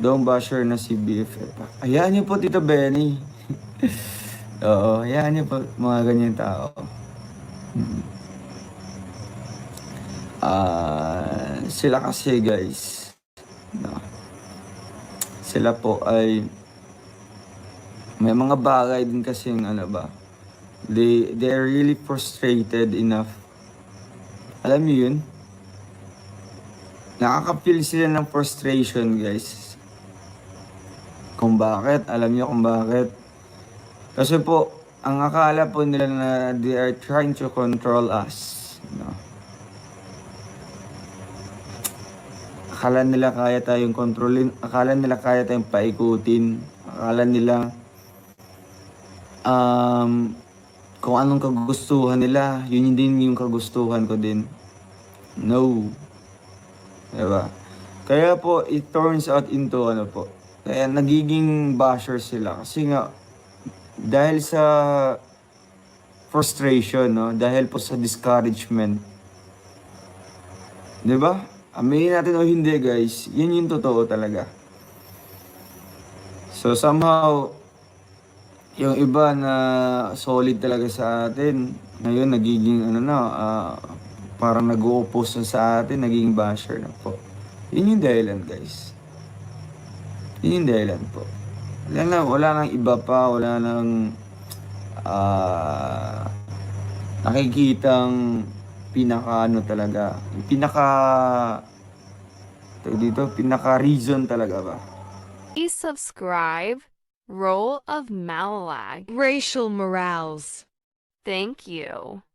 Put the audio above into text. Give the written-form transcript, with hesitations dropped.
Dong basher na si BFF. Hayaan niyo po, Tito Benny. Oo, hayaan niyo po mga ganyan tao. Sila kasi guys, no, sila po ay may mga bagay din kasing ano ba, they are really frustrated enough. Alam niyo yun? Nakaka-feel sila ng frustration guys. Kung bakit? Alam niyo kung bakit? Kasi po, ang akala po nila na they are trying to control us. No? Akala nila kaya tayong kontrolin, akala nila kaya tayong paikutin, akala nila kung anong kagustuhan nila, yun din yung kagustuhan ko din. No. Diba? Kaya po, it turns out into ano po, kaya nagiging basher sila. Kasi nga, dahil sa frustration, no? Dahil po sa discouragement. Diba? Aminin natin o hindi guys, yun yung totoo talaga. So somehow, yung iba na solid talaga sa atin, ngayon nagiging ano na, parang nag-o-oppose na sa atin, naging basher na po. Yun yung dahilan guys. Yun yung dahilan po. Wala nang iba pa, wala nang nakikitang pinaka ano talaga. Yung pinaka, dito, pinaka reason talaga ba? Please subscribe. Role of Malalag. Racial Morales. Thank you.